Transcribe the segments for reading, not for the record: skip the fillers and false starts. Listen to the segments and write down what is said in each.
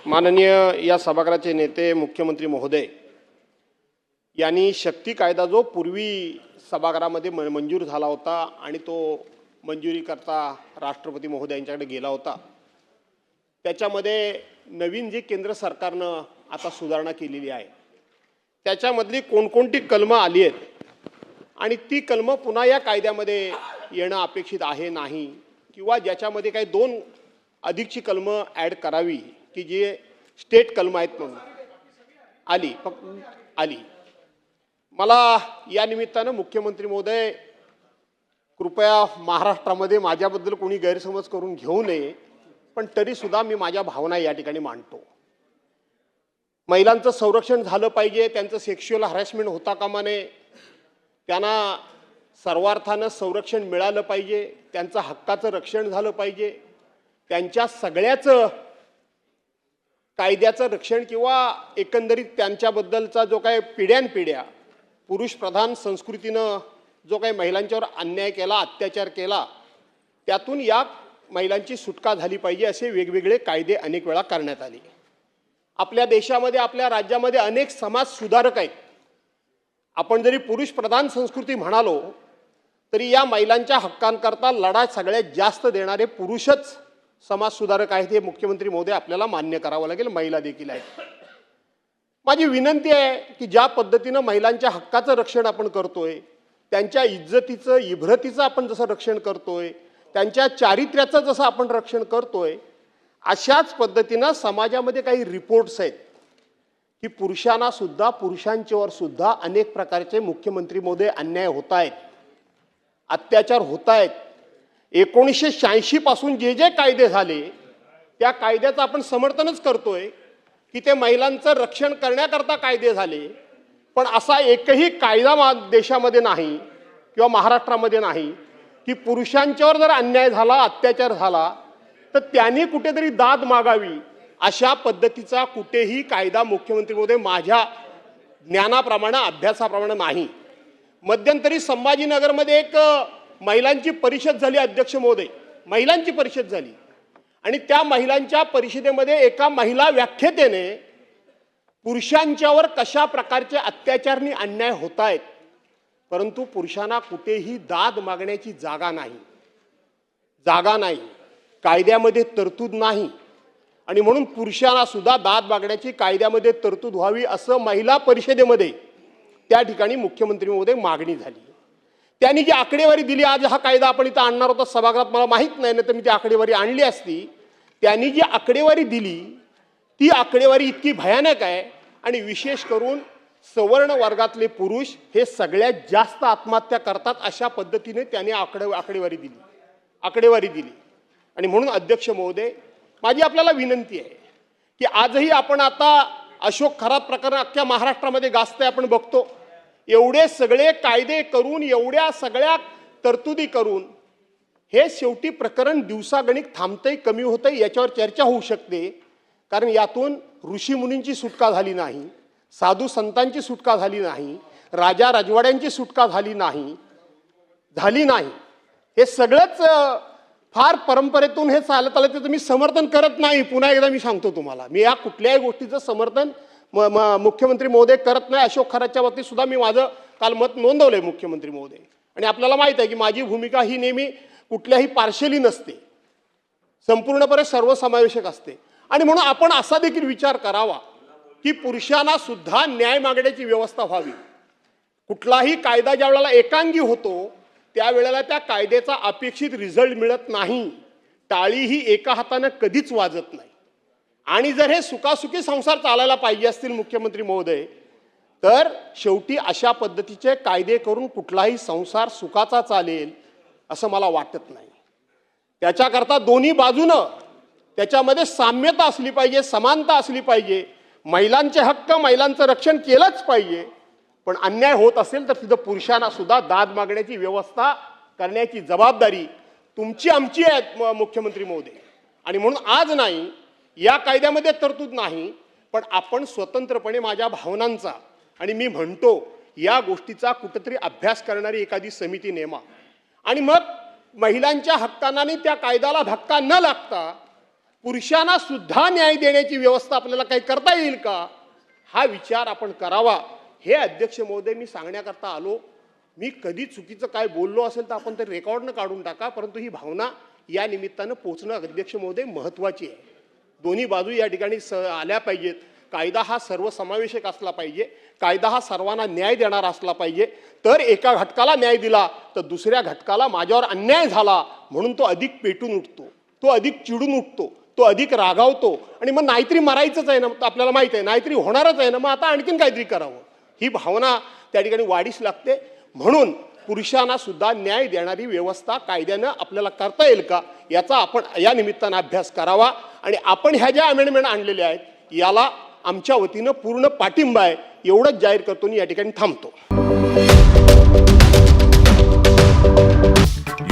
माननीय या सभागृहाचे नेते मुख्यमंत्री महोदय यांनी शक्ती कायदा जो पूर्वी सभागृहामध्ये मंजूर झाला होता आणि तो मंजुरी करता राष्ट्रपती महोदयांच्याकडे गेला होता, त्याच्यामध्ये नवीन जी केंद्र सरकारनं आता सुधारणा केलेली आहे त्याच्यामधली कोणकोणती कलमं आली आहेत आणि ती कलमं पुन्हा या कायद्यामध्ये येणं अपेक्षित आहे नाही, किंवा ज्याच्यामध्ये काही दोन अधिकची कलमं ॲड करावी की जे स्टेट कलमं आहेत म्हणून आली. मला या निमित्तानं मुख्यमंत्री महोदय कृपया महाराष्ट्रामध्ये माझ्याबद्दल कोणी गैरसमज करून घेऊ नये, पण तरीसुद्धा मी माझ्या भावना या ठिकाणी मांडतो. महिलांचं संरक्षण झालं पाहिजे, त्यांचं सेक्शुअल हॅरेसमेंट होता कामा नये, त्यांना सर्वार्थानं संरक्षण मिळालं पाहिजे, त्यांचं हक्काचं रक्षण झालं पाहिजे, त्यांच्या सगळ्याचं कायद्याचं रक्षण किंवा एकंदरीत त्यांच्याबद्दलचा जो काही पिढ्यानपिढ्या पुरुषप्रधान संस्कृतीनं जो काही महिलांच्यावर अन्याय केला, अत्याचार केला, त्यातून या महिलांची सुटका झाली पाहिजे असे वेगवेगळे कायदे अनेक वेळा करण्यात आले. आपल्या देशामध्ये, आपल्या राज्यामध्ये अनेक समाज सुधारक आहेत. आपण जरी पुरुषप्रधान संस्कृती म्हणालो तरी या महिलांच्या हक्कांकरता लढा सगळ्यात जास्त देणारे पुरुषच समाज सुधारक आहेत, हे मुख्यमंत्री महोदय आपल्याला मान्य करावं लागेल. महिला देखील आहेत. माझी विनंती आहे की ज्या पद्धतीनं महिलांच्या हक्काचं रक्षण आपण करतोय, त्यांच्या इज्जतीचं, इभ्रतीचं आपण जसं रक्षण करतोय, त्यांच्या चारित्र्याचं जसं आपण रक्षण करतोय, अशाच पद्धतीनं समाजामध्ये काही रिपोर्ट्स आहेत की पुरुषांच्यावर सुद्धा अनेक प्रकारचे मुख्यमंत्री महोदय अन्याय होत आहेत, अत्याचार होत आहेत. 1986 पासून जे जे कायदे झाले त्या कायद्याचं आपण समर्थनच करतोय की ते महिलांचं रक्षण करण्याकरता कायदे झाले, पण असा एकही कायदा देशामध्ये नाही किंवा महाराष्ट्रामध्ये नाही की पुरुषांच्यावर जर अन्याय झाला, अत्याचार झाला तर त्यांनी कुठेतरी दाद मागावी, अशा पद्धतीचा कुठेही कायदा मुख्यमंत्री महोदय माझ्या ज्ञानाप्रमाणे, अभ्यासाप्रमाणे नाही. मध्यंतरी संभाजीनगरमध्ये एक महिलांची परिषद झाली, अध्यक्ष महोदय, महिलांची परिषद झाली आणि त्या महिलांच्या परिषदेमध्ये एका महिला व्याख्यातेने पुरुषांच्यावर कशा प्रकारचे अत्याचार आणि अन्याय होत आहेत, परंतु पुरुषांना कुठेही दाद मागण्याची जागा नाही, कायद्यामध्ये तरतूद नाही, आणि म्हणून पुरुषांना सुद्धा दाद मागण्याची कायद्यामध्ये तरतूद व्हावी असं महिला परिषदेमध्ये त्या ठिकाणी मुख्यमंत्री महोदय मागणी झाली. त्यांनी जी आकडेवारी दिली, आज हा कायदा आपण इथं आणणार होता सभागृहात, मला माहीत नाही ना तर मी ती आकडेवारी आणली असती. त्यांनी जी आकडेवारी दिली ती आकडेवारी इतकी भयानक आहे आणि विशेष करून सवर्ण वर्गातले पुरुष हे सगळ्यात जास्त आत्महत्या करतात अशा पद्धतीने त्यांनी आकडेवारी दिली. आणि म्हणून अध्यक्ष महोदय, माझी आपल्याला विनंती आहे की आजही आपण आता अशोक खरात प्रकरण अख्ख्या महाराष्ट्रामध्ये गाजतंय, आपण बघतो. एवढे सगळे कायदे करून, एवढ्या सगळ्या तरतुदी करून हे शेवटी प्रकरण दिवसागणिक थांबतंय, कमी होतंय, याच्यावर चर्चा होऊ शकते. कारण यातून ऋषीमुनींची सुटका झाली नाही, साधू संतांची सुटका झाली नाही, राजा राजवाड्यांची सुटका झाली नाही. हे सगळंच फार परंपरेतून हे चालत आलं, त्याचं मी समर्थन करत नाही. पुन्हा एकदा मी सांगतो तुम्हाला, मी या कुठल्याही गोष्टीचं समर्थन मुख्यमंत्री महोदय करत नाही. अशोक खरातच्या बाबतीत सुद्धा मी माझं काल मत नोंदवलंय मुख्यमंत्री महोदय, आणि आपल्याला माहित आहे की माझी भूमिका ही नेहमी कुठल्याही पार्शली नसते, संपूर्णपणे सर्वसमावेशक असते. आणि म्हणून आपण असा देखील विचार करावा की पुरुषांना सुद्धा न्याय मागण्याची व्यवस्था व्हावी. कुठलाही कायदा ज्या वेळेला एकांगी होतो त्यावेळेला त्या कायद्याचा अपेक्षित रिझल्ट मिळत नाही, टाळी ही एका हाताने कधीच वाजत नाही. आणि जर हे सुखासुखी संसार चालायला पाहिजे असतील मुख्यमंत्री महोदय, तर शेवटी अशा पद्धतीचे कायदे करून कुठलाही संसार सुखाचा चालेल असं मला वाटत नाही. त्याच्याकरता दोन्ही बाजूनं त्याच्यामध्ये साम्यता असली पाहिजे, समानता असली पाहिजे. महिलांचे हक्क, महिलांचं रक्षण केलंच पाहिजे, पण अन्याय होत असेल तर तिथं पुरुषांना सुद्धा दाद मागण्याची व्यवस्था करण्याची जबाबदारी तुमची, आमची आहे मुख्यमंत्री महोदय. आणि म्हणून आज नाही, या कायद्यामध्ये तरतूद नाही, पण आपण स्वतंत्रपणे माझ्या भावनांचा, आणि मी म्हणतो या गोष्टीचा कुठेतरी अभ्यास करणारी एखादी समिती नेमा, आणि मग महिलांच्या हक्कांना त्या कायद्याला धक्का न लागता पुरुषांना सुद्धा न्याय देण्याची व्यवस्था आपल्याला काही करता येईल का, हा विचार आपण करावा. हे अध्यक्ष महोदय मी सांगण्याकरता आलो. मी कधी चुकीचं काय बोललो असेल तर आपण ते रेकॉर्डनं काढून टाका, परंतु ही भावना या निमित्तानं पोचणं अध्यक्ष महोदय महत्त्वाची आहे. दोन्ही बाजू या ठिकाणी आल्या पाहिजेत. कायदा हा सर्वसमावेशक असला पाहिजे, कायदा हा सर्वांना न्याय देणारा असला पाहिजे. तर एका घटकाला न्याय दिला तर दुसऱ्या घटकाला माझ्यावर अन्याय झाला म्हणून तो अधिक पेटून उठतो, तो अधिक चिडून उठतो, तो अधिक रागावतो आणि मग नाहीतरी मरायचंच आहे ना, आपल्याला माहिती आहे नाहीतरी होणारच आहे ना, मग आता आणखीन काहीतरी करावं, ही भावना त्या ठिकाणी वाढीस लागते. म्हणून पुरुषांना सुद्धा न्याय देणारी व्यवस्था कायद्यानं आपल्याला करता येईल का याचा आपण या निमित्तानं अभ्यास करावा. आणि आपण ह्या ज्या अमेंडमेंट आणलेल्या आहेत याला आमच्या वतीनं पूर्ण पाठिंबा आहे, एवढंच जाहीर करतो आणि या ठिकाणी थांबतो.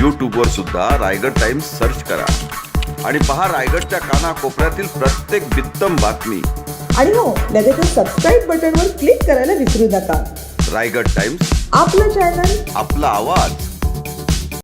यूट्यूबवर सुद्धा रायगड टाइम्स सर्च करा आणि पहा रायगडच्या कानाकोपऱ्यातील प्रत्येक बित्तम बातमी. आणि हो, लगेचच सबस्क्राईब बटनवर क्लिक करायला विसरू नका. रायगड टाइम्स, आपलं चॅनल, आपला आवाज.